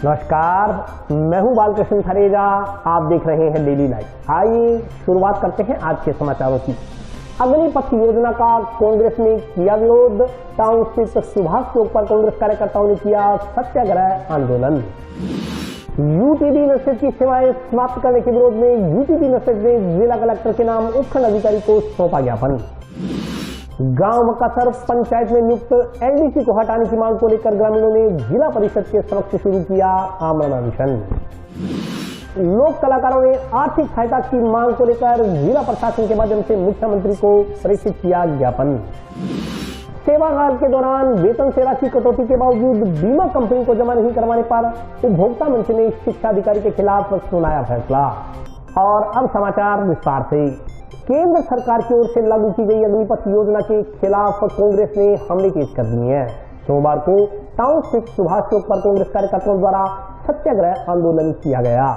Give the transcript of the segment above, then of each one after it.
नमस्कार, मैं हूं बालकृष्ण थरेजा। आप देख रहे हैं डेली लाइव। आइए शुरुआत करते हैं आज के समाचारों की। अग्निपथ योजना का कांग्रेस ने किया विरोध। टाउन स्थित सुभाष चौक पर कांग्रेस कार्यकर्ताओं ने किया सत्याग्रह आंदोलन। यूटीडी नशे की सेवाएं समाप्त करने के विरोध में यूटीडी नशे ने जिला कलेक्टर के नाम उपखंड अधिकारी को सौंपा ज्ञापन। गांव मकासर पंचायत में नियुक्त एलडीसी को हटाने की मांग को लेकर ग्रामीणों ने जिला परिषद के समक्ष शुरू किया आमरण अनशन। लोक कलाकारों ने आर्थिक सहायता की मांग को लेकर जिला प्रशासन के माध्यम से मुख्यमंत्री को प्रेषित किया ज्ञापन। सेवाकाल के दौरान वेतन से राशि कटौती के बावजूद बीमा कंपनी को जमा नहीं करवाने पर उपभोक्ता मंच ने शिक्षा अधिकारी के खिलाफ सुनाया फैसला। और अब समाचार विस्तार से। केंद्र सरकार की ओर से लागू की गई अग्निपथ योजना के खिलाफ कांग्रेस ने हमले तेज कर दिए हैं। सोमवार को टाउन स्थित सुभाष चौक पर कांग्रेस कार्यकर्ताओं द्वारा सत्याग्रह आंदोलन किया गया।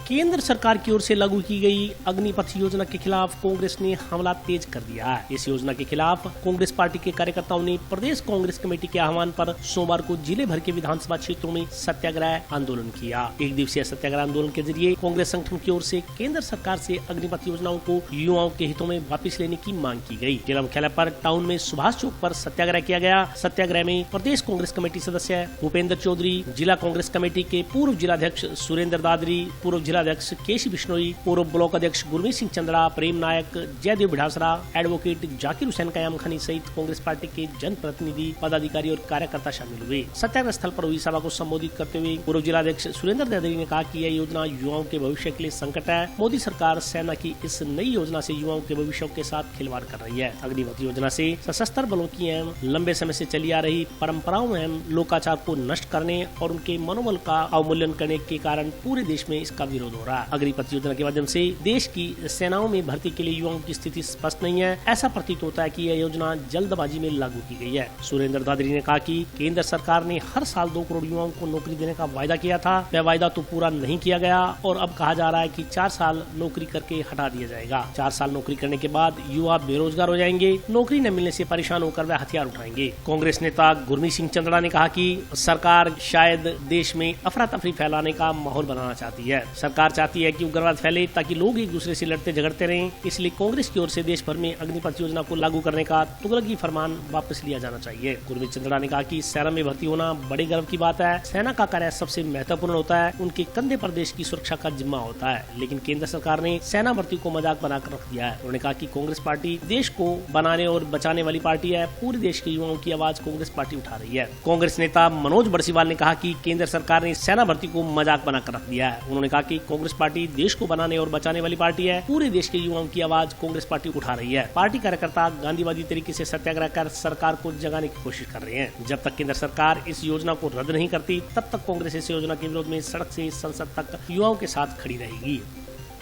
केंद्र सरकार की ओर से लागू की गई अग्निपथ योजना के खिलाफ कांग्रेस ने हमला तेज कर दिया है। इस योजना के खिलाफ कांग्रेस पार्टी के कार्यकर्ताओं ने प्रदेश कांग्रेस कमेटी के आह्वान पर सोमवार को जिले भर के विधानसभा क्षेत्रों में सत्याग्रह आंदोलन किया। एक दिवसीय सत्याग्रह आंदोलन के जरिए कांग्रेस संगठन की ओर से केंद्र सरकार से अग्निपथ योजनाओं को युवाओं के हितों में वापस लेने की मांग की गई। जिला मुख्यालय पर टाउन में सुभाष चौक पर सत्याग्रह किया गया। सत्याग्रह में प्रदेश कांग्रेस कमेटी सदस्य भूपेंद्र चौधरी, जिला कांग्रेस कमेटी के पूर्व जिलाध्यक्ष सुरेंद्र दादरी, पूर्व जिलाध्यक्ष केसी बिश्नोई, पूर्व ब्लॉक अध्यक्ष गुरमीत सिंह चंद्रा, प्रेम नायक, जयदेव बिढ़ासरा, एडवोकेट जाकिर हुसैन कयाम खानी सहित कांग्रेस पार्टी के जनप्रतिनिधि, पदाधिकारी और कार्यकर्ता शामिल हुए। सत्याग्रह स्थल पर हुई सभा को संबोधित करते हुए पूर्व जिलाध्यक्ष सुरेंद्र दादरी ने कहा कि यह योजना युवाओं के भविष्य के लिए संकट है। मोदी सरकार सेना की इस नई योजना से युवाओं के भविष्य के साथ खिलवाड़ कर रही है। अग्निपथ योजना से सशस्त्र बलों की एवं लंबे समय से चली आ रही परंपराओं एवं लोकाचार को नष्ट करने और उनके मनोबल का अवमूल्यन करने के कारण पूरे देश में इसका विरोध हो रहा है। अग्निपथ योजना के माध्यम से देश की सेनाओं में भर्ती के लिए युवाओं की स्थिति स्पष्ट नहीं है। ऐसा प्रतीत होता है कि यह योजना जल्दबाजी में लागू की गई है। सुरेंद्र दादरी ने कहा कि केंद्र सरकार ने हर साल 2 करोड़ युवाओं को नौकरी देने का वायदा किया था। वह वायदा तो पूरा नहीं किया गया और अब कहा जा रहा है कि 4 साल नौकरी करके हटा दिया जाएगा। 4 साल नौकरी करने के बाद युवा बेरोजगार हो जाएंगे। नौकरी न मिलने से परेशान होकर वह हथियार उठाएंगे। कांग्रेस नेता गुरमीत सिंह चंद्रा ने कहा कि सरकार शायद देश में अफरा तफरी फैलाने का माहौल बनाना चाहती है। सरकार चाहती है कि उग्रवाद फैले ताकि लोग एक दूसरे से लड़ते झगड़ते रहें। इसलिए कांग्रेस की ओर से देश भर में अग्निपथ योजना को लागू करने का तुगलकी फरमान वापस लिया जाना चाहिए। गुरमीत चंद्रा ने कहा कि सेना में भर्ती होना बड़े गर्व की बात है। सेना का कार्य सबसे महत्वपूर्ण होता है। उनके कंधे पर देश की सुरक्षा का जिम्मा होता है। लेकिन केंद्र सरकार ने सेना भर्ती को मजाक बनाकर रख दिया है। उन्होंने कहा कि कांग्रेस पार्टी देश को बनाने और बचाने वाली पार्टी है। पूरे देश के युवाओं की आवाज कांग्रेस पार्टी उठा रही है। कांग्रेस नेता मनोज बरसीवाल ने कहा कि केंद्र सरकार ने सेना भर्ती को मजाक बनाकर रख दिया है। उन्होंने कहा कि कांग्रेस पार्टी देश को बनाने और बचाने वाली पार्टी है। पूरे देश के युवाओं की आवाज कांग्रेस पार्टी उठा रही है। पार्टी कार्यकर्ता गांधीवादी तरीके से सत्याग्रह कर सरकार को जगाने की कोशिश कर रहे हैं। जब तक केंद्र सरकार इस योजना को रद्द नहीं करती तब तक कांग्रेस इस योजना के विरोध में सड़क से संसद तक युवाओं के साथ खड़ी रहेगी।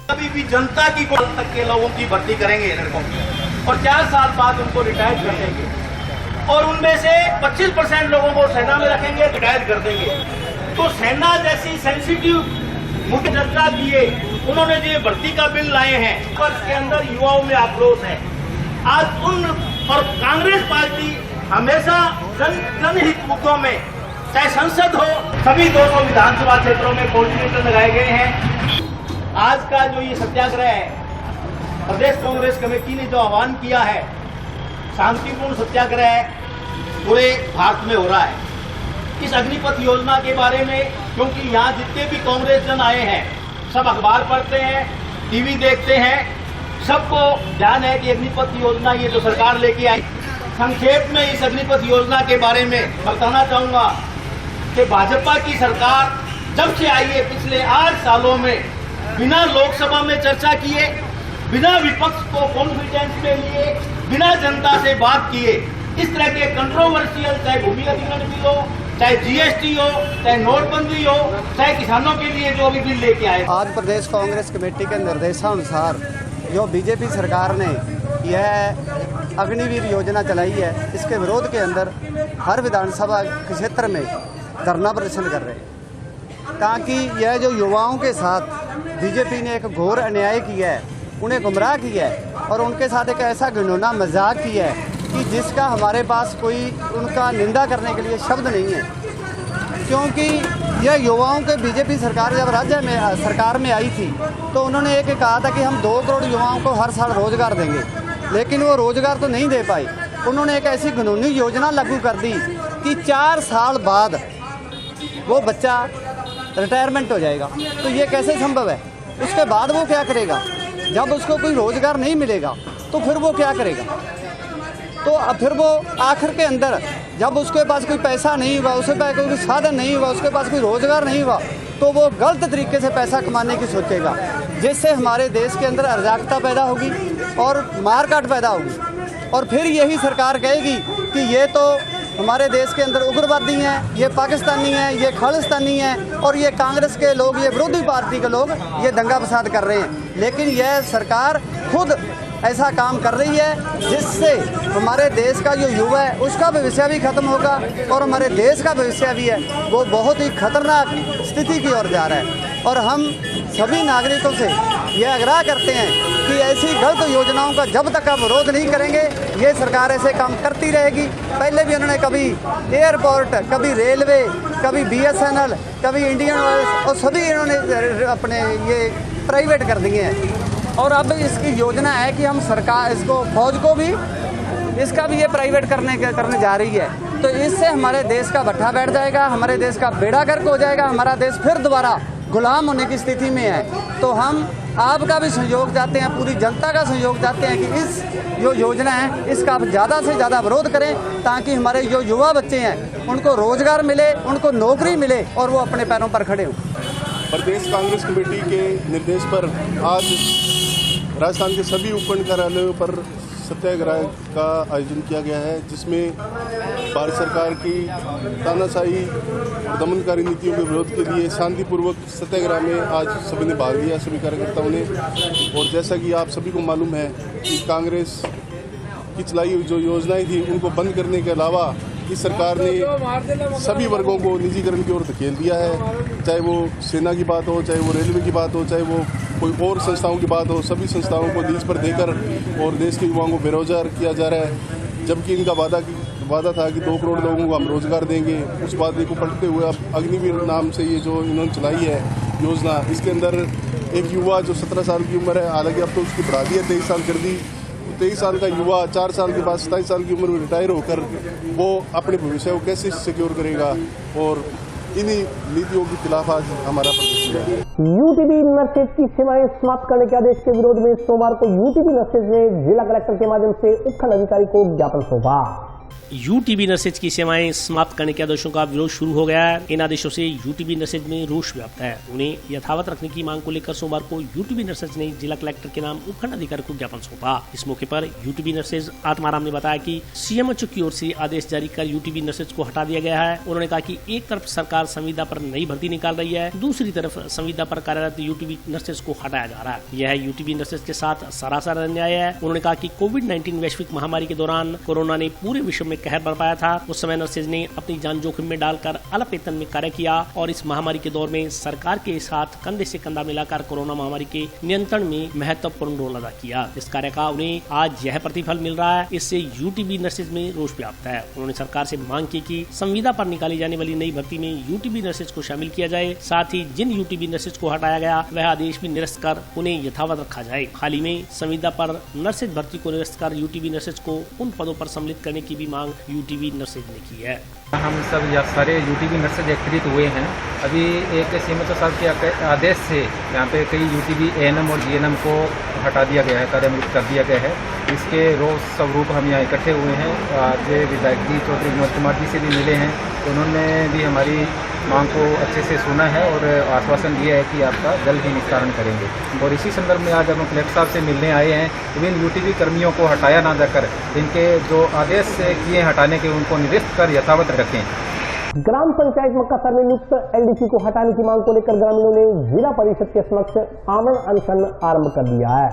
अभी भी जनता की तक के लोगों की भर्ती करेंगे लड़कों की और 4 साल बाद उनको रिटायर कर देंगे और उनमें से 25% लोगों को सेना में रखेंगे, रिटायर कर देंगे। तो सेना जैसी सेंसिटिव मुद्दे चर्चा किए, उन्होंने जो भर्ती का बिल लाए हैं पर के अंदर युवाओं में आक्रोश है। आज उन और कांग्रेस पार्टी हमेशा जनहित मुद्दों में, चाहे संसद हो, सभी 200 विधानसभा क्षेत्रों में कोऑर्डिनेटर लगाए गए हैं। आज का जो ये सत्याग्रह है, प्रदेश कांग्रेस कमेटी ने जो आह्वान किया है, शांतिपूर्ण सत्याग्रह पूरे भारत में हो रहा है। इस अग्निपथ योजना के बारे में, क्योंकि यहाँ जितने भी कांग्रेस जन आए हैं सब अखबार पढ़ते हैं, टीवी देखते हैं, सबको ध्यान है कि अग्निपथ योजना ये जो सरकार लेके आई। संक्षेप में इस अग्निपथ योजना के बारे में बताना चाहूंगा कि भाजपा की सरकार जब से आई है पिछले 8 सालों में बिना लोकसभा में चर्चा किए, बिना विपक्ष को कॉन्फिडेंस में लिए, बिना जनता से बात किए इस तरह के कंट्रोवर्शियल, चाहे भूमि अधिग्रहण बिल हो, चाहे जीएसटी हो, चाहे नोटबंदी हो, चाहे किसानों के लिए जो भी बिल लेके आए। आज प्रदेश कांग्रेस कमेटी के निर्देशानुसार जो बीजेपी सरकार ने यह अग्निवीर योजना चलाई है, इसके विरोध के अंदर हर विधानसभा क्षेत्र में धरना प्रदर्शन कर रहे हैं, ताकि यह जो युवाओं के साथ बीजेपी ने एक घोर अन्याय किया है, उन्हें गुमराह किया है और उनके साथ एक ऐसा घिनौना मजाक किया है कि जिसका हमारे पास कोई उनका निंदा करने के लिए शब्द नहीं है। क्योंकि यह युवाओं के बीजेपी सरकार जब सरकार में आई थी तो उन्होंने एक कहा था कि हम 2 करोड़ युवाओं को हर साल रोजगार देंगे, लेकिन वो रोजगार तो नहीं दे पाए। उन्होंने एक ऐसी कानूनी योजना लागू कर दी कि 4 साल बाद वो बच्चा रिटायरमेंट हो जाएगा। तो ये कैसे संभव है? उसके बाद वो क्या करेगा? जब उसको कोई रोजगार नहीं मिलेगा तो फिर वो क्या करेगा? तो फिर वो आखिर के अंदर जब उसके पास कोई पैसा नहीं हुआ, उसके पास कोई साधन नहीं हुआ, उसके पास कोई रोजगार नहीं हुआ, तो वो गलत तरीके से पैसा कमाने की सोचेगा, जिससे हमारे देश के अंदर अराजकता पैदा होगी और मारकाट पैदा होगी। और फिर यही सरकार कहेगी कि ये तो हमारे देश के अंदर उग्रवादी हैं, ये पाकिस्तानी हैं, ये खालिस्तानी हैं और ये कांग्रेस के लोग, ये विरोधी पार्टी के लोग ये दंगा फसाद कर रहे हैं। लेकिन यह सरकार खुद ऐसा काम कर रही है जिससे हमारे देश का जो युवा है उसका भविष्य भी खत्म होगा और हमारे देश का भविष्य भी है वो बहुत ही खतरनाक स्थिति की ओर जा रहा है। और हम सभी नागरिकों से ये आग्रह करते हैं कि ऐसी गलत योजनाओं का जब तक हम विरोध नहीं करेंगे ये सरकार ऐसे काम करती रहेगी। पहले भी उन्होंने कभी एयरपोर्ट, कभी रेलवे, कभी BSNL, कभी इंडियन ऑयल और सभी इन्होंने अपने ये प्राइवेट कर दिए हैं। और अब इसकी योजना है कि हम सरकार इसको फौज को भी इसका भी ये प्राइवेट करने जा रही है। तो इससे हमारे देश का भट्ठा बैठ जाएगा, हमारे देश का बेड़ा गर्क हो जाएगा, हमारा देश फिर दोबारा गुलाम होने की स्थिति में है। तो हम आपका भी सहयोग चाहते हैं, पूरी जनता का सहयोग चाहते हैं कि इस जो योजना है इसका आप ज़्यादा से ज़्यादा विरोध करें ताकि हमारे जो युवा बच्चे हैं उनको रोजगार मिले, उनको नौकरी मिले और वो अपने पैरों पर खड़े हों। प्रदेश कांग्रेस कमेटी के निर्देश पर आज राजस्थान के सभी उपखंड कार्यालयों पर सत्याग्रह का आयोजन किया गया है, जिसमें भारत सरकार की तानाशाही और दमनकारी नीतियों के विरोध के लिए शांतिपूर्वक सत्याग्रह में आज सभी ने भाग लिया, सभी कार्यकर्ताओं ने। और जैसा कि आप सभी को मालूम है कि कांग्रेस की चलाई हुई जो योजनाएं थी उनको बंद करने के अलावा इस सरकार ने सभी वर्गों को निजीकरण की ओर धकेल दिया है। चाहे वो सेना की बात हो, चाहे वो रेलवे की बात हो, चाहे वो कोई और संस्थाओं की बात हो, सभी संस्थाओं को लीज पर देकर और देश के युवाओं को बेरोजगार किया जा रहा है। जबकि इनका वादा था कि 2 करोड़ लोगों को हम रोजगार देंगे। उस वादे को पलटते हुए अब अग्निवीर नाम से ये जो इन्होंने चलाई है योजना, इसके अंदर एक युवा जो 17 साल की उम्र है, हालांकि अब तो उसकी बढ़ा दी है 23 साल कर दी। 23 साल का युवा 4 साल के बाद 27 साल की उम्र में रिटायर होकर वो अपने भविष्य को कैसे सिक्योर करेगा, और इन्हीं नीतियों के खिलाफ आज हमारा प्रदर्शन है। यूटीबी नर्सेज की सेवाएं समाप्त करने के आदेश के विरोध में सोमवार को यूटीबी नर्सेज ने जिला कलेक्टर के माध्यम से उपखंड अधिकारी को ज्ञापन सौंपा। यूटीबी नर्सेज की सेवाएं समाप्त करने के आदेशों का विरोध शुरू हो गया है। इन आदेशों से यूटीबी नर्सेज में रोष व्याप्त है। उन्हें यथावत रखने की मांग को लेकर सोमवार को यूटीबी नर्सेज ने जिला कलेक्टर के नाम उपखंड अधिकारी को ज्ञापन सौंपा। इस मौके पर यूटीबी नर्सेज आत्माराम ने बताया कि सीएमएचओ की ओर से आदेश जारी कर यूटीबी नर्सेज को हटा दिया गया है। उन्होंने कहा कि एक तरफ सरकार संविदा पर नई भर्ती निकाल रही है, दूसरी तरफ संविदा पर कार्यरत यूटीबी नर्सेज को हटाया जा रहा है। यह यूटीबी नर्सेज के साथ सरासर अन्याय है। उन्होंने कहा कि कोविड-19 वैश्विक महामारी के दौरान कोरोना ने पूरे विश्व में कहर बरपाया था। उस समय नर्सेज ने अपनी जान जोखिम में डालकर अल्प वेतन में कार्य किया और इस महामारी के दौर में सरकार के साथ कंधे से कंधा मिलाकर कोरोना महामारी के नियंत्रण में महत्वपूर्ण रोल अदा किया। इस कार्य का उन्हें आज यह प्रतिफल मिल रहा है। इससे यूटीबी नर्सेज में रोष व्याप्त है। उन्होंने सरकार से मांग की कि संविदा पर निकाली जाने वाली नई भर्ती में यूटीबी नर्सेज को शामिल किया जाए। साथ ही जिन यूटीबी नर्सेज को हटाया गया वह आदेश भी निरस्त कर उन्हें यथावत रखा जाए। हाल ही में संविदा पर नर्सेज भर्ती को निरस्त कर यूटीबी नर्सेज को उन पदों पर सम्मिलित करने की भी मांग यूटीबी नर्सेज ने की है। हम सब सारे यूटीबी नर्सेज एकत्रित हुए हैं। अभी एक सीएमएचओ साहब के आदेश से यहाँ पे कई यूटीबी एएनएम और जीएनएम को हटा दिया गया है, कार्यान्वित कर दिया गया है। इसके रोष स्वरूप हम यहाँ इकट्ठे हुए हैं। आज विधायक जी चौधरी विनोद कुमार जी से भी मिले हैं, उन्होंने भी हमारी मांग को अच्छे से सुना है और आश्वासन दिया है कि आपका जल्द ही निस्तारण करेंगे। और इसी संदर्भ में आज हम कलेक्टर साहब से मिलने आए हैं। इन यूटीबी कर्मियों को हटाया ना जाकर इनके जो आदेश किए हटाने के उनको निरस्त कर यथावत रखें। ग्राम पंचायत मक्कासर में नियुक्त एलडीसी को हटाने की मांग को लेकर ग्रामीणों ने जिला परिषद के समक्ष आमरण अनशन आरंभ कर दिया है।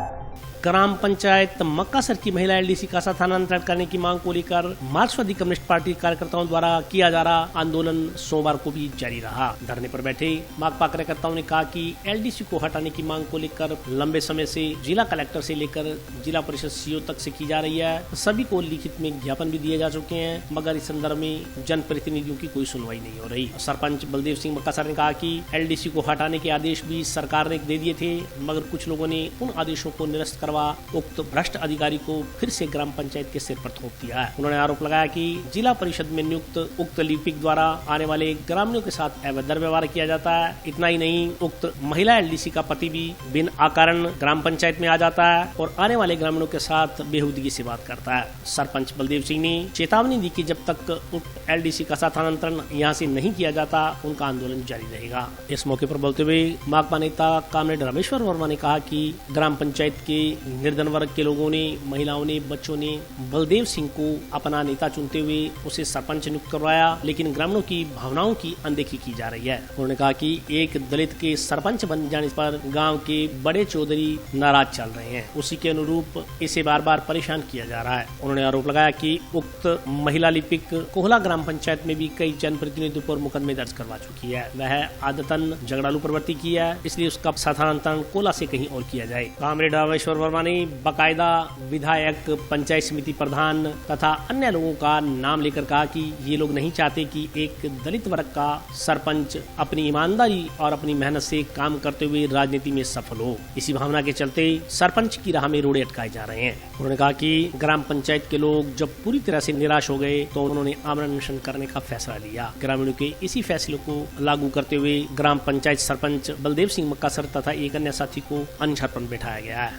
ग्राम पंचायत मक्कासर की महिला एलडीसी का स्थानांतरण करने की मांग को लेकर मार्क्सवादी कम्युनिस्ट पार्टी कार्यकर्ताओं द्वारा किया जा रहा आंदोलन सोमवार को भी जारी रहा। धरने पर बैठे माकपा कार्यकर्ताओं ने कहा कि एलडीसी को हटाने की मांग को लेकर लंबे समय से जिला कलेक्टर से लेकर जिला परिषद सीईओ तक से की जा रही है। सभी को लिखित में ज्ञापन भी दिए जा चुके हैं, मगर इस संदर्भ में जनप्रतिनिधियों की कोई सुनवाई नहीं हो रही। सरपंच बलदेव सिंह मक्कासर ने कहा कि एलडीसी को हटाने के आदेश भी सरकार ने दे दिए थे, मगर कुछ लोगों ने उन आदेशों को निरस्त करवा उक्त भ्रष्ट अधिकारी को फिर से ग्राम पंचायत के सिर पर थोप दिया है। उन्होंने आरोप लगाया कि जिला परिषद में नियुक्त उक्त लिपिक द्वारा आने वाले ग्रामीणों के साथ अवैध व्यवहार किया जाता है। इतना ही नहीं, उक्त महिला एलडीसी का पति भी बिन आकारण ग्राम पंचायत में आ जाता है और आने वाले ग्रामीणों के साथ बेहूदगी से बात करता है। सरपंच बलदेव सिंह ने चेतावनी दी कि जब तक उक्त एलडीसी का स्थानांतरण यहाँ से नहीं किया जाता उनका आंदोलन जारी रहेगा। इस मौके पर बोलते हुए माकपा नेता कामरेड रामेश्वर वर्मा ने कहा कि ग्राम पंचायत के निर्धन वर्ग के लोगों ने, महिलाओं ने, बच्चों ने बलदेव सिंह को अपना नेता चुनते हुए उसे सरपंच नियुक्त करवाया, लेकिन ग्रामीणों की भावनाओं की अनदेखी की जा रही है। उन्होंने कहा कि एक दलित के सरपंच बन जाने पर गांव के बड़े चौधरी नाराज चल रहे हैं, उसी के अनुरूप इसे बार बार परेशान किया जा रहा है। उन्होंने आरोप लगाया कि उक्त महिला लिपिक कोहला ग्राम पंचायत में भी कई जनप्रतिनिधियों पर मुकदमे दर्ज करवा चुकी है। वह आदतन झगड़ालू प्रवृत्ति की है, इसलिए उसका स्थानांतरण कोला से कहीं और किया जाए। कामरेड रामेश्वर वर्मा ने बाकायदा विधायक, पंचायत समिति प्रधान तथा अन्य लोगों का नाम लेकर कहा कि ये लोग नहीं चाहते कि एक दलित वर्ग का सरपंच अपनी ईमानदारी और अपनी मेहनत से काम करते हुए राजनीति में सफल हो। इसी भावना के चलते सरपंच की राह में रोड़े अटकाए जा रहे हैं। उन्होंने कहा कि ग्राम पंचायत के लोग जब पूरी तरह से निराश हो गए तो उन्होंने आमरण अनशन करने का फैसला लिया। ग्रामीणों के इसी फैसले को लागू करते हुए ग्राम पंचायत सरपंच बलदेव सिंह मक्कासर तथा एक अन्य साथी को अनशन पर बैठाया गया है।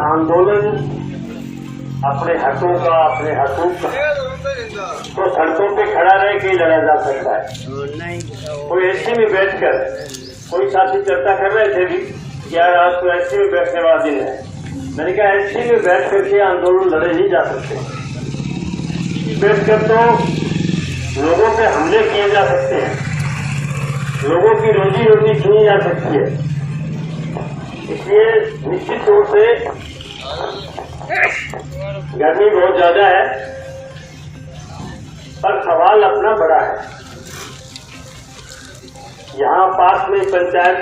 आंदोलन अपने हकों का, अपने हकूक का तो सड़कों पे खड़ा रह के लड़ा जा सकता है। कोई एसी में बैठकर, कोई साथी चर्चा कर रहे थे भी यार आज तो एसी में बैठने वाला दिन है। मैंने कहा एसी में बैठ करके आंदोलन लड़े नहीं जा सकते। बैठकर तो लोगों पे हमले किए जा सकते हैं, लोगों की रोजी रोटी छीनी जा सकती है। इसलिए निश्चित तौर से गर्मी बहुत ज्यादा है, पर सवाल अपना बड़ा है। यहाँ पास में पंचायत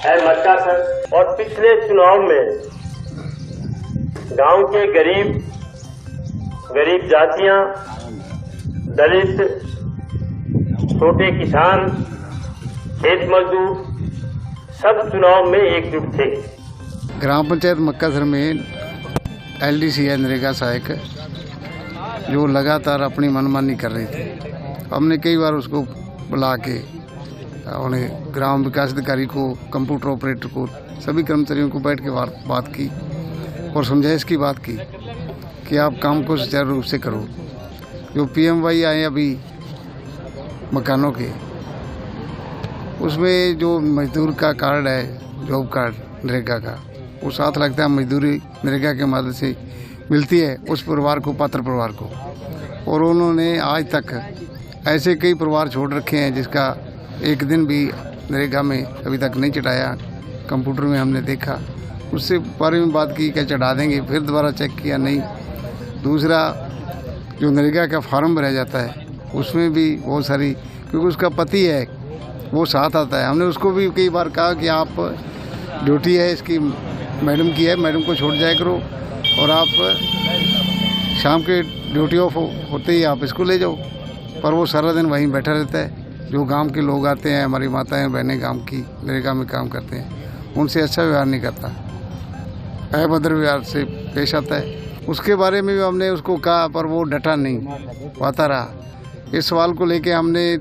है मक्कासर और पिछले चुनाव में गांव के गरीब जातियां, दलित, छोटे किसान, खेत मजदूर सब चुनाव में एकजुट थे। ग्राम पंचायत मक्कासर में एलडीसी है नरेगा सहायक, जो लगातार अपनी मनमानी कर रही थी। हमने कई बार उसको बुला के उन्हें ग्राम विकास अधिकारी को, कंप्यूटर ऑपरेटर को, सभी कर्मचारियों को बैठ के बात की और समझाइश की बात की कि आप काम को सुचारू रूप से करो। जो PMY आए अभी मकानों के, उसमें जो मजदूर का कार्ड है, जॉब कार्ड नरेगा का, वो साथ लगता है मजदूरी नरेगा के मदद से मिलती है उस परिवार को, पात्र परिवार को। और उन्होंने आज तक ऐसे कई परिवार छोड़ रखे हैं जिसका एक दिन भी नरेगा में अभी तक नहीं चढ़ाया। कंप्यूटर में हमने देखा, उससे बारे में बात की क्या चढ़ा देंगे, फिर दोबारा चेक किया, नहीं। दूसरा जो नरेगा का फार्म भरा जाता है उसमें भी बहुत सारी, क्योंकि उसका पति है वो साथ आता है। हमने उसको भी कई बार कहा कि आप ड्यूटी है इसकी, मैडम की है, मैडम को छोड़ जाया करो और आप शाम के ड्यूटी ऑफ होते ही आप इसको ले जाओ। पर वो सारा दिन वहीं बैठा रहता है। जो गांव के लोग आते हैं, हमारी माताएं बहनें गांव की नरेगा में काम करते हैं, उनसे अच्छा व्यवहार नहीं करता, अभद्र व्यवहार से पेश आता है। उसके बारे में भी हमने उसको कहा, पर वो डटा नहीं, पाता रहा। इस सवाल को लेके हमने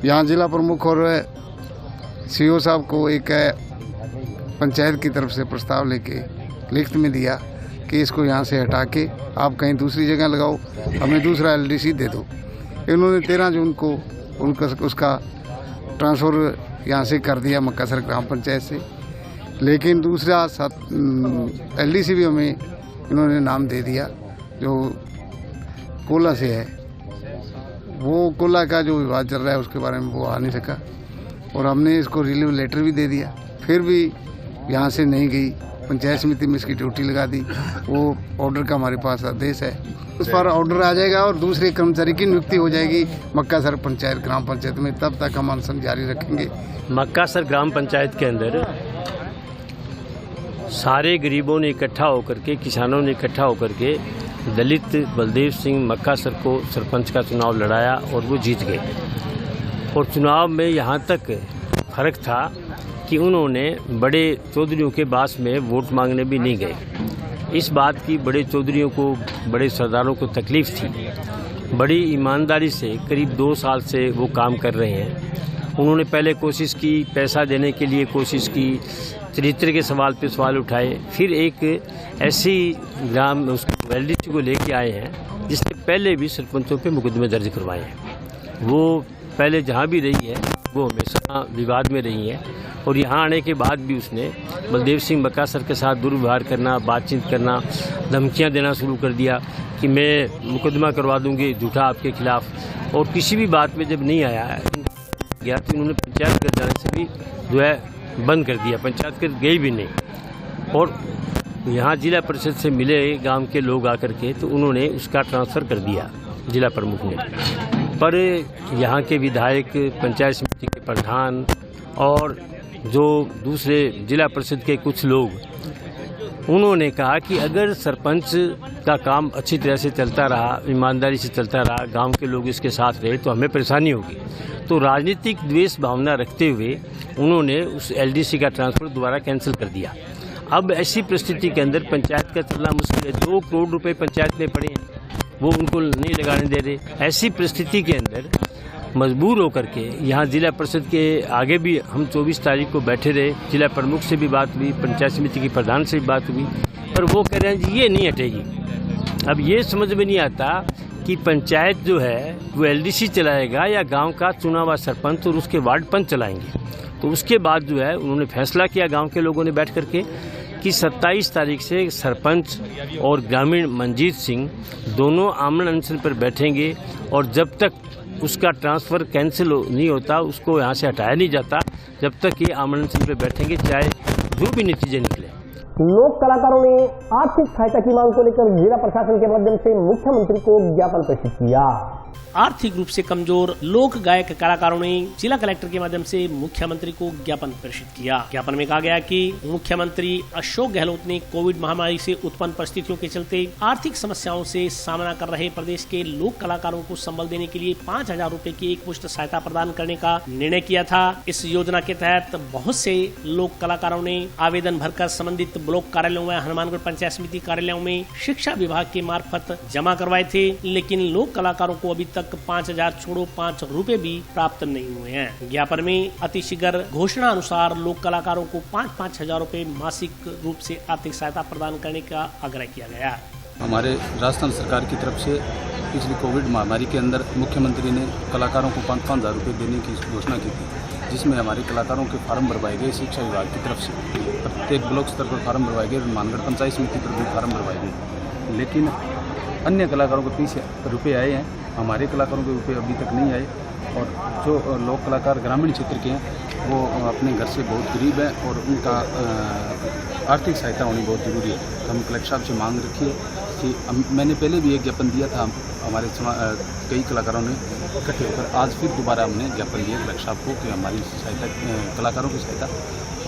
यहाँ जिला प्रमुख और सीईओ साहब को एक पंचायत की तरफ से प्रस्ताव लेके लिखित में दिया कि इसको यहाँ से हटा के आप कहीं दूसरी जगह लगाओ, हमें दूसरा एलडीसी दे दो। इन्होंने 13 जून को उसका ट्रांसफ़र यहाँ से कर दिया मक्कासर ग्राम पंचायत से। लेकिन दूसरा एलडीसी भी हमें इन्होंने नाम दे दिया जो कोला से है। वो कोला का जो विवाद चल रहा है उसके बारे में वो आ नहीं सका और हमने इसको रिलीव लेटर भी दे दिया, फिर भी यहाँ से नहीं गई पंचायत समिति में इसकी ड्यूटी लगा दी। वो ऑर्डर का हमारे पास आदेश है, उस पर ऑर्डर आ जाएगा और दूसरे कर्मचारी की नियुक्ति हो जाएगी मक्कासर पंचायत ग्राम पंचायत में। तब तक हम अनशन जारी रखेंगे। मक्कासर ग्राम पंचायत के अंदर सारे गरीबों ने इकट्ठा होकर के, किसानों ने इकट्ठा होकर के दलित बलदेव सिंह मक्कासर को सरपंच का चुनाव लड़ाया और वो जीत गए। और चुनाव में यहाँ तक फर्क था कि उन्होंने बड़े चौधरियों के पास में वोट मांगने भी नहीं गए। इस बात की बड़े चौधरियों को, बड़े सरदारों को तकलीफ थी। बड़ी ईमानदारी से करीब 2 साल से वो काम कर रहे हैं। उन्होंने पहले कोशिश की, पैसा देने के लिए कोशिश की, चरित्र के सवाल पे सवाल उठाए। फिर एक ऐसी ग्राम उसको एलडीसी को लेके आए हैं जिसने पहले भी सरपंचों पे मुकदमे दर्ज करवाए हैं। वो पहले जहाँ भी रही है वो हमेशा विवाद में रही है और यहाँ आने के बाद भी उसने बलदेव सिंह मक्कासर के साथ दुर्व्यवहार करना, बातचीत करना, धमकियाँ देना शुरू कर दिया कि मैं मुकदमा करवा दूंगी झूठा आपके खिलाफ। और किसी भी बात में जब नहीं आया गया तो इन्होंने पंचायत घर जाने से भी जो है बंद कर दिया, पंचायत घर गई भी नहीं। और यहाँ जिला परिषद से मिले गांव के लोग आकर के तो उन्होंने उसका ट्रांसफ़र कर दिया जिला प्रमुख ने। पर यहाँ के विधायक, पंचायत समिति के प्रधान और जो दूसरे जिला परिषद के कुछ लोग, उन्होंने कहा कि अगर सरपंच का काम अच्छी तरह से चलता रहा, ईमानदारी से चलता रहा, गांव के लोग इसके साथ रहे तो हमें परेशानी होगी। तो राजनीतिक द्वेष भावना रखते हुए उन्होंने उस एलडीसी का ट्रांसफर दोबारा कैंसिल कर दिया। अब ऐसी परिस्थिति के अंदर पंचायत का चलना मुश्किल है। 2 करोड़ रुपए पंचायत में पड़े हैं, वो उनको नहीं लगाने दे रहे। ऐसी परिस्थिति के अंदर मजबूर होकर के यहाँ जिला परिषद के आगे भी हम 24 तारीख को बैठे रहे। जिला प्रमुख से भी बात हुई, पंचायत समिति के प्रधान से भी बात हुई, पर वो कह रहे हैं जी ये नहीं हटेगी। अब ये समझ में नहीं आता कि पंचायत जो है वो एलडीसी चलाएगा या गांव का चुना हुआ सरपंच और उसके वार्ड पंच चलाएंगे। तो उसके बाद जो है उन्होंने फैसला किया गांव के लोगों ने बैठ करके कि 27 तारीख से सरपंच और ग्रामीण मंजीत सिंह दोनों आमरण अनशन पर बैठेंगे और जब तक उसका ट्रांसफ़र कैंसिल नहीं होता, उसको यहाँ से हटाया नहीं जाता, जब तक ये आमरण अनशन पर बैठेंगे, चाहे जो भी नतीजे निकले। लोक कलाकारों ने आर्थिक सहायता की मांग को लेकर जिला प्रशासन के माध्यम से मुख्यमंत्री को ज्ञापन प्रेषित किया। आर्थिक रूप से कमजोर लोक गायक कलाकारों ने जिला कलेक्टर के माध्यम से मुख्यमंत्री को ज्ञापन प्रेषित किया। ज्ञापन में कहा गया कि मुख्यमंत्री अशोक गहलोत ने कोविड महामारी से उत्पन्न परिस्थितियों के चलते आर्थिक समस्याओं से सामना कर रहे प्रदेश के लोक कलाकारों को संबल देने के लिए 5,000 रूपए की एक मुश्त सहायता प्रदान करने का निर्णय किया था। इस योजना के तहत बहुत से लोक कलाकारों ने आवेदन भरकर संबंधित ब्लॉक कार्यालयों में, हनुमानगढ़ पंचायत समिति कार्यालयों में शिक्षा विभाग के मार्फत जमा करवाए थे, लेकिन लोक कलाकारों को अभी तक 5,000 छोड़ो 5 रुपए भी प्राप्त नहीं हुए हैं। ज्ञापन में अतिशीघ्र घोषणा अनुसार लोक कलाकारों को 5-5 हजार रूपए मासिक रूप से आर्थिक सहायता प्रदान करने का आग्रह किया गया। हमारे राजस्थान सरकार की तरफ से पिछली कोविड महामारी के अंदर मुख्यमंत्री ने कलाकारों को 5-5 हजार रुपये देने की घोषणा की थी, जिसमें हमारे कलाकारों के फार्म भरवाए गए। शिक्षा विभाग की तरफ से प्रत्येक ब्लॉक स्तर पर फार्म भरवाए गए, मानगढ़ पंचायत समिति पर भी फार्म भरवाए गए, लेकिन अन्य कलाकारों को 30 रुपये आए हैं, हमारे कलाकारों के रुपये अभी तक नहीं आए। और जो लोक कलाकार ग्रामीण क्षेत्र के हैं वो अपने घर से बहुत गरीब हैं और उनका आर्थिक सहायता होनी बहुत ज़रूरी है। हम कलेक्टर साहब से मांग रखी है कि मैंने पहले भी एक ज्ञापन दिया था, हमारे कई कलाकारों ने इकट्ठे होकर आज फिर दोबारा हमने ज्ञापन दिया कलेक्टर साहब को कि हमारी सहायता, कलाकारों की सहायता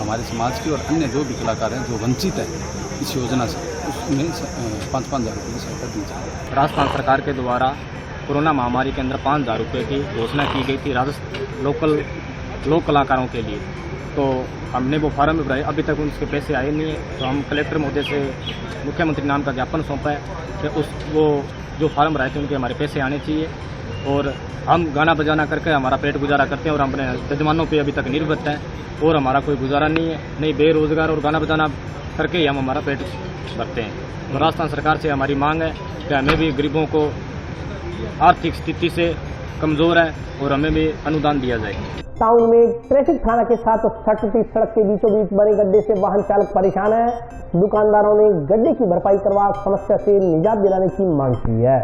हमारे समाज की और अन्य जो भी कलाकार हैं जो वंचित हैं इस योजना से, उसमें 5-5 हजार रुपये की सहायता दी जाए। राजस्थान सरकार के द्वारा कोरोना महामारी के अंदर 5,000 रुपये की घोषणा की गई थी लोकल लोक कलाकारों के लिए, तो हमने वो फार्म भराए, अभी तक उसके पैसे आए नहीं है। तो हम कलेक्टर महोदय से मुख्यमंत्री नाम का ज्ञापन सौंपा है कि वो जो फार्म भराए थे उनके हमारे पैसे आने चाहिए। और हम गाना बजाना करके हमारा पेट गुजारा करते हैं और हम अपने जजमानों पे अभी तक निर्भर हैं और हमारा कोई गुजारा नहीं है, नहीं बेरोजगार और गाना बजाना करके ही हम हमारा पेट भरते हैं। तो राजस्थान सरकार से हमारी मांग है कि हमें भी गरीबों को आर्थिक स्थिति से कमज़ोर है और हमें भी अनुदान दिया जाए। टाउन में ट्रैफिक थाना के साथ सटती सड़क के बीचों बीच बने गड्ढे से वाहन चालक परेशान है। दुकानदारों ने गड्ढे की भरपाई करवा समस्या से निजात दिलाने की मांग की है।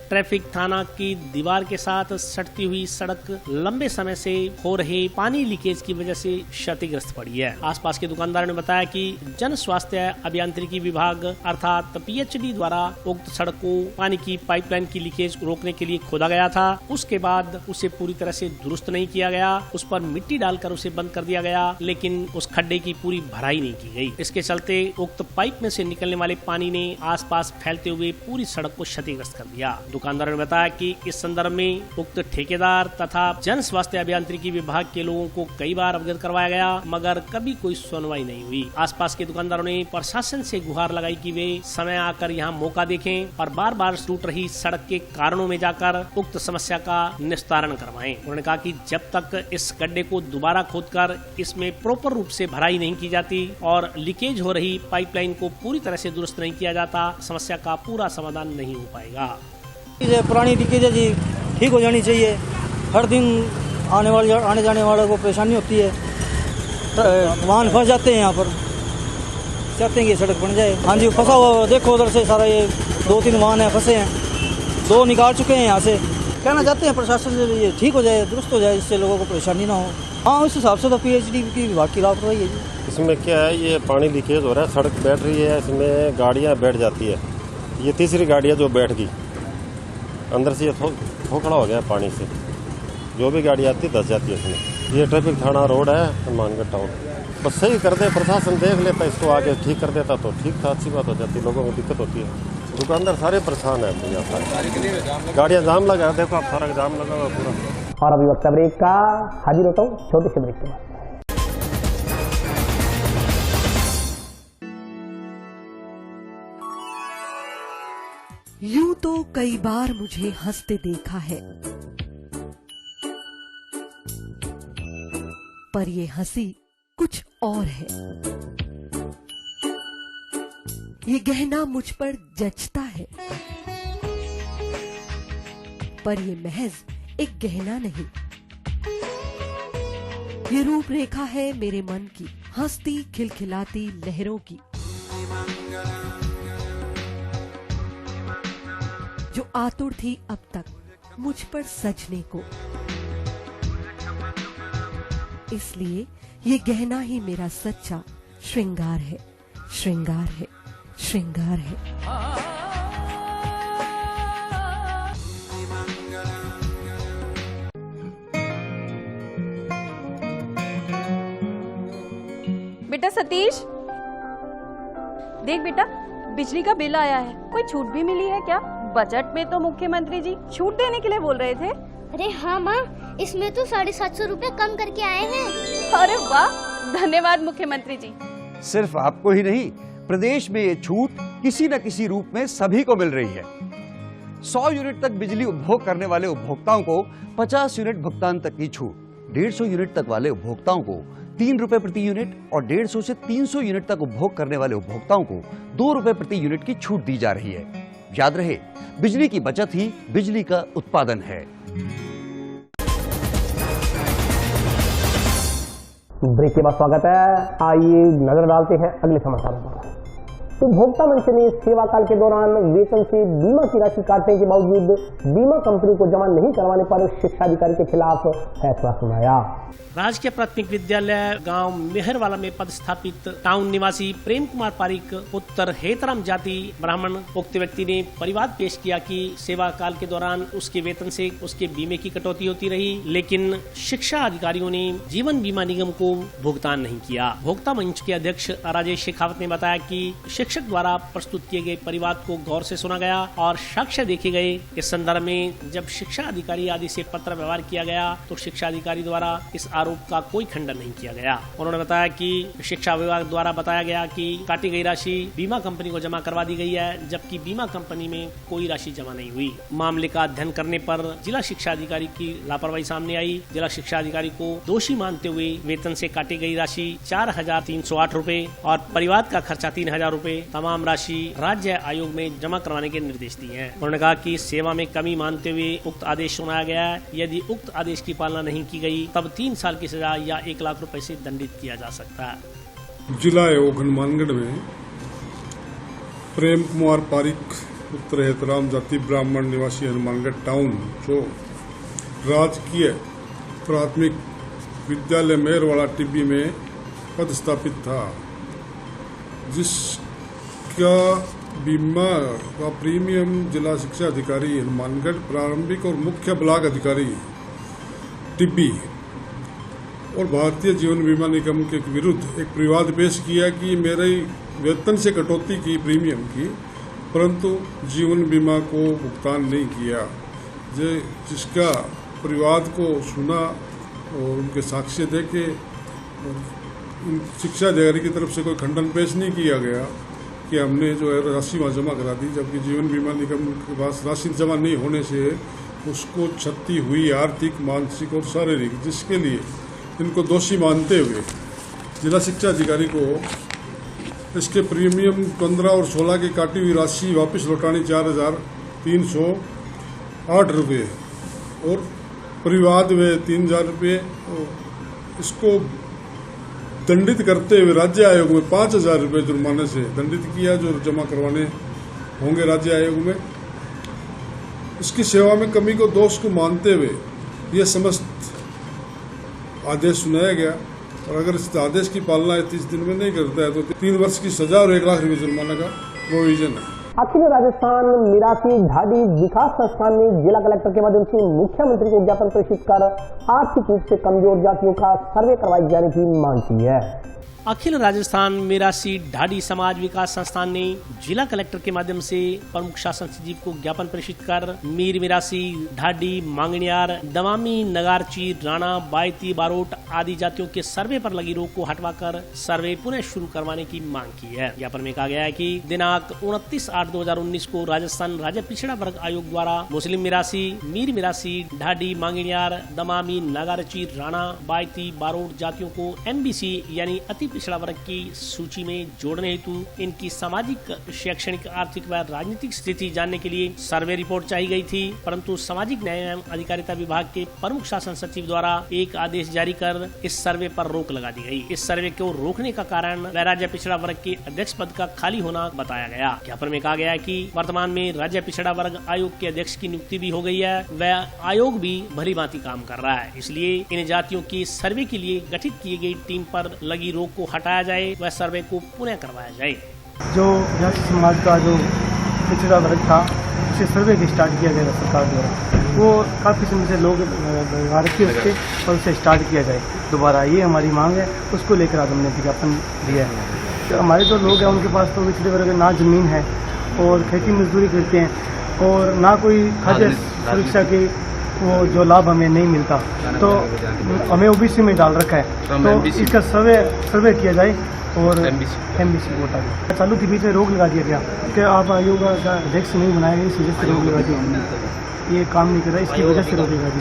ट्रैफिक थाना की दीवार के साथ सटती हुई सड़क लंबे समय से हो रहे पानी लीकेज की वजह से क्षतिग्रस्त पड़ी है। आसपास के दुकानदारों ने बताया कि जन स्वास्थ्य अभियांत्रिकी विभाग अर्थात PHD द्वारा उक्त सड़क को पानी की पाइपलाइन की लीकेज रोकने के लिए खोदा गया था। उसके बाद उसे पूरी तरह से दुरुस्त नहीं किया गया, उस पर मिट्टी डालकर उसे बंद कर दिया गया, लेकिन उस खड्डे की पूरी भराई नहीं की गई। इसके चलते उक्त पाइप में से निकलने वाले पानी ने आसपास फैलते हुए पूरी सड़क को क्षतिग्रस्त कर दिया। दुकानदारों ने बताया कि इस संदर्भ में उक्त ठेकेदार तथा जन स्वास्थ्य अभियांत्रिकी विभाग के लोगों को कई बार अवगत करवाया गया, मगर कभी कोई सुनवाई नहीं हुई। आसपास के दुकानदारों ने प्रशासन से गुहार लगाई कि वे समय आकर यहां मौका देखें और बार बार टूट रही सड़क के कारणों में जाकर उक्त समस्या का निस्तारण करवाएं। उन्होंने कहा कि जब तक इस गड्ढे को दोबारा खोदकर इसमें प्रॉपर रूप से भराई नहीं की जाती और लीकेज हो रही पाइपलाइन को पूरी तरह से दुरुस्त नहीं किया जाता, समस्या का पूरा समाधान नहीं हो पाएगा। पुरानी लीकेज है जी, ठीक हो जानी चाहिए। हर दिन आने जाने वालों को परेशानी होती है, वाहन फंस जाते हैं। यहाँ पर चाहते हैं कि सड़क बन जाए। हाँ जी, फंसा हुआ देखो उधर से सारा, ये 2-3 वाहन है फंसे हैं, 2 निकाल चुके हैं यहाँ से। कहना चाहते हैं प्रशासन से ये ठीक हो जाए, दुरुस्त हो जाए, इससे लोगों को परेशानी ना हो। हाँ, उस हिसाब से तो PHD की विभाग की लापरवाही है जी। इसमें क्या है, ये पानी लीकेज हो रहा है, सड़क बैठ रही है, इसमें गाड़ियाँ बैठ जाती है। ये तीसरी गाड़ी है जो बैठ गई, अंदर से ये खोखला हो गया पानी से, जो भी गाड़ी आती है धस जाती है इसमें। ये ट्रैफिक थाना रोड है हनुमानगढ़ टाउन, बस सही कर दे, प्रशासन देख लेता, इसको आगे ठीक कर देता तो ठीक था, अच्छी बात हो जाती, लोगों को दिक्कत होती है। दुकानदार सारे परेशान है, गाड़ियाँ जाम लगा है, देखो आप सारा जाम लगा हुआ पूरा। और अभी वक्त ब्रेक का, हाजिर होता हूँ छोटे से ब्रेक के बाद। यूं तो कई बार मुझे हंसते देखा है, पर ये हंसी कुछ और है। ये गहना मुझ पर जचता है, पर ये महज एक गहना नहीं, ये रूपरेखा है मेरे मन की, हंसती खिलखिलाती लहरों की, जो आतुर थी अब तक मुझ पर सजने को। इसलिए ये गहना ही मेरा सच्चा श्रृंगार है, श्रृंगार है, श्रृंगार है। बेटा सतीश, देख बेटा, बिजली का बिल आया है, कोई छूट भी मिली है क्या? बजट में तो मुख्यमंत्री जी छूट देने के लिए बोल रहे थे। अरे हाँ माँ, इसमें तो 750 रुपए कम करके आए हैं। अरे वाह, धन्यवाद मुख्यमंत्री जी। सिर्फ आपको ही नहीं, प्रदेश में ये छूट किसी न किसी रूप में सभी को मिल रही है। 100 यूनिट तक बिजली उपभोग करने वाले उपभोक्ताओं को 50 यूनिट भुगतान तक की छूट, 150 यूनिट तक वाले उपभोक्ताओं को 3 रुपए प्रति यूनिट और 150 से 300 यूनिट तक उपभोग करने वाले उपभोक्ताओं को 2 रुपए प्रति यूनिट की छूट दी जा रही है। याद रहे, बिजली की बचत ही बिजली का उत्पादन है। ब्रेक के बाद स्वागत है। आइए नजर डालते हैं अगले समाचारों पर। उपभोक्ता मंच ने सेवा काल के दौरान वेतन से बीमा की राशि काटने के बावजूद बीमा कंपनी को जमा नहीं करवाने पर शिक्षा अधिकारी के खिलाफ फैसला सुनाया। राजकीय प्राथमिक विद्यालय गांव मेहरवाला में पदस्थापित टाउन निवासी प्रेम कुमार पारिक पुत्र हेतराम जाति ब्राह्मण उक्त व्यक्ति ने परिवाद पेश किया कि सेवा काल के दौरान उसके वेतन से उसके बीमे की कटौती होती रही, लेकिन शिक्षा अधिकारियों ने जीवन बीमा निगम को भुगतान नहीं किया। भोक्ता मंच के अध्यक्ष राजेश शेखावत ने बताया कि शिक्षक द्वारा प्रस्तुत किए गए परिवाद को गौर से सुना गया और साक्ष्य देखे गए। इस संदर्भ में जब शिक्षा अधिकारी आदि से पत्र व्यवहार किया गया तो शिक्षा अधिकारी द्वारा इस आरोप का कोई खंडन नहीं किया गया। उन्होंने बताया कि शिक्षा विभाग द्वारा बताया गया कि काटी गई राशि बीमा कंपनी को जमा करवा दी गई है, जबकि बीमा कंपनी में कोई राशि जमा नहीं हुई। मामले का अध्ययन करने पर जिला शिक्षा अधिकारी की लापरवाही सामने आई। जिला शिक्षा अधिकारी को दोषी मानते हुए वेतन से काटी गई राशि 4,308 रूपए और परिवार का खर्चा 3,000 रूपए तमाम राशि राज्य आयोग में जमा करवाने के निर्देश दिए हैं। उन्होंने कहा कि सेवा में कमी मानते हुए उक्त आदेश सुनाया गया है। यदि उक्त आदेश की पालना नहीं की गई तब 3 साल की सजा या 1 लाख रुपए से दंडित किया जा सकता है। जिला आयोग हनुमानगढ़ में प्रेम कुमार पारिक पुत्र हेतराम जाति ब्राह्मण निवासी हनुमानगढ़ टाउन, जो राजकीय प्राथमिक विद्यालय मेहरवाड़ा टिब्बी में पदस्थापित था, जिसका बीमा का प्रीमियम जिला शिक्षा अधिकारी हनुमानगढ़, प्रारंभिक और मुख्य ब्लॉक अधिकारी टिब्बी और भारतीय जीवन बीमा निगम के विरुद्ध एक विवाद पेश किया कि मेरे वेतन से कटौती की प्रीमियम की, परंतु जीवन बीमा को भुगतान नहीं किया। जिसका परिवाद को सुना और उनके साक्ष्य देके शिक्षा अधिकारी की तरफ से कोई खंडन पेश नहीं किया गया कि हमने जो है राशि वहाँ जमा करा दी, जबकि जीवन बीमा निगम के पास राशि जमा नहीं होने से उसको क्षति हुई आर्थिक, मानसिक और शारीरिक, जिसके लिए इनको दोषी मानते हुए जिला शिक्षा अधिकारी को इसके प्रीमियम 15 और 16 की काटी हुई राशि वापस लौटानी 4,308 रुपये और परिवाद में 3,000 रुपये इसको दंडित करते हुए राज्य आयोग में 5,000 रुपये जुर्माने से दंडित किया, जो जमा करवाने होंगे राज्य आयोग में। इसकी सेवा में कमी को दोष को मानते हुए यह समस्त आदेश सुनाया गया और अगर इस आदेश की पालना 30 दिन में नहीं करता है तो 3 वर्ष की सजा और 1 लाख रुपये जुर्माना का प्रोविजन है। अखिल राजस्थान मिरासी ढाडी विकास संस्थान ने जिला कलेक्टर के माध्यम से मुख्यमंत्री को ज्ञापन प्रेषित कर आर्थिक रूप से कमजोर जातियों का सर्वे करवाए जाने की मांग की है। अखिल राजस्थान मिरासी ढाडी समाज विकास संस्थान ने जिला कलेक्टर के माध्यम से प्रमुख शासन सचिव को ज्ञापन प्रेषित कर मीर मिरासी, ढाडी, मांगणियार, दमामी, नगारची, राणा, बायती, बारोट आदि जातियों के सर्वे पर लगी रोक को हटवाकर सर्वे पुनः शुरू करवाने की मांग की है। ज्ञापन में कहा गया है कि दिनांक 29/8/2019 को राजस्थान राज्य पिछड़ा वर्ग आयोग द्वारा मुस्लिम मिरासी, मीर मिरासी, ढाडी, मांगणियार, दमामी, नगारची, राणा, बायती, बारोट जातियों को MBC यानी अति पिछड़ा वर्ग की सूची में जोड़ने हेतु इनकी सामाजिक, शैक्षणिक, आर्थिक व राजनीतिक स्थिति जानने के लिए सर्वे रिपोर्ट चाहिए गई थी, परंतु सामाजिक न्याय एवं अधिकारिता विभाग के प्रमुख शासन सचिव द्वारा एक आदेश जारी कर इस सर्वे पर रोक लगा दी गई। इस सर्वे को रोकने का कारण राज्य पिछड़ा वर्ग के अध्यक्ष पद का खाली होना बताया गया। ज्ञापन में कहा गया है कि वर्तमान में राज्य पिछड़ा वर्ग आयोग के अध्यक्ष की नियुक्ति भी हो गई है, वह आयोग भी भली भांति काम कर रहा है, इसलिए इन जातियों की सर्वे के लिए गठित की गई टीम पर लगी रोक को हटाया जाए, वह सर्वे को पुनः करवाया जाए। जो जाति समाज का जो पिछड़ा वर्ग था उसे सर्वे भी स्टार्ट किया गया सरकार द्वारा, वो काफ़ी समय से लोग रखे उसके और उसे स्टार्ट किया जाए दोबारा, ये हमारी मांग है। उसको लेकर आज हमने विज्ञापन दिया है। तो हमारे जो लोग हैं उनके पास तो पिछड़े वर्ग ना जमीन है और खेती मजदूरी करते हैं और ना कोई खाद्य सुरक्षा की वो जो लाभ हमें नहीं मिलता, तो हमें OBC में डाल रखा है, तो इसका सर्वे किया जाए और MBC को हटा दिया। चालू के बीच में रोक लगा दिया गया कि आप आयोग का अध्यक्ष नहीं बनाएंगे, इस वजह से रोक लगा दी, ये काम नहीं कर रहा, इसकी वजह से रोक लगा दी।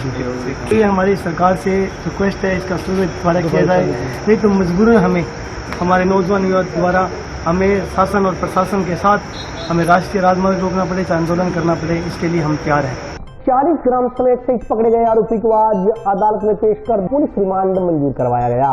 ये हमारी सरकार से रिक्वेस्ट है, इसका सर्वे दोबारा किया जाए, नहीं तो मजबूरन हमें हमारे नौजवान युवा द्वारा हमें शासन और प्रशासन के साथ हमें राष्ट्रीय राजमार्ग रोकना पड़े, चाहे आंदोलन करना पड़े, इसके लिए हम तैयार हैं। 40 ग्राम समेत 23 पकड़े गए आरोपी को आज अदालत में पेश कर पुलिस रिमांड मंजूर करवाया गया।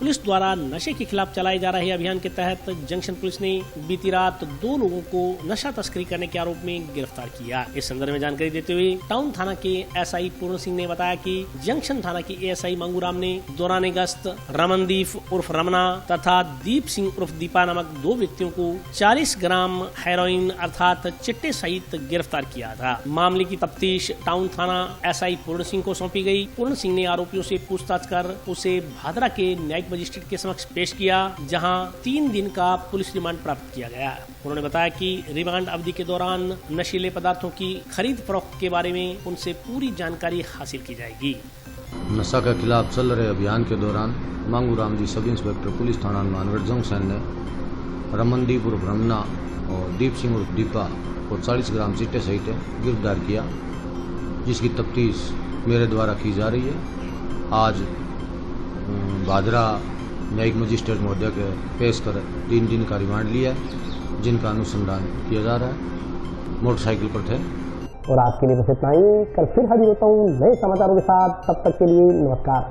पुलिस द्वारा नशे के खिलाफ चलाए जा रहे अभियान के तहत जंक्शन पुलिस ने बीती रात 2 लोगों को नशा तस्करी करने के आरोप में गिरफ्तार किया। इस संदर्भ में जानकारी देते हुए टाउन थाना के SI पूर्ण सिंह ने बताया कि जंक्शन थाना के ASI मंगूराम ने दौरान गश्त रमनदीप उर्फ रमना तथा दीप सिंह उर्फ दीपा नामक 2 व्यक्तियों को 40 ग्राम हेरोइन अर्थात चिट्टे सहित गिरफ्तार किया था। मामले की तफ्तीश टाउन थाना SI पूर्ण सिंह को सौंपी गई। पूर्ण सिंह ने आरोपियों से पूछताछ कर उसे भादरा के न्यायिक मजिस्ट्रेट के समक्ष पेश किया, जहां 3 दिन का पुलिस रिमांड प्राप्त किया गया। उन्होंने बताया कि रिमांड अवधि के दौरान नशीले पदार्थों की खरीद फरोख्त के बारे में उनसे पूरी जानकारी हासिल की जाएगी। नशा के खिलाफ चल रहे अभियान के दौरान मांगूराम जी सब इंस्पेक्टर पुलिस थाना हनुमानगढ़ जंक्शन ने रमनदीप उर्फ रमना और दीप सिंह उर्फ दीपा को 40 ग्राम चिट्टे सहित गिरफ्तार किया, जिसकी तफ्तीश मेरे द्वारा की जा रही है। आज भादरा न्यायिक मजिस्ट्रेट महोदय के पेश कर 3 दिन का रिमांड लिया है, जिनका अनुसंधान किया जा रहा है। मोटरसाइकिल पर थे। और आज के लिए बस इतना ही। कल फिर हाजिर होता हूँ नए समाचारों के साथ, तब तक के लिए नमस्कार।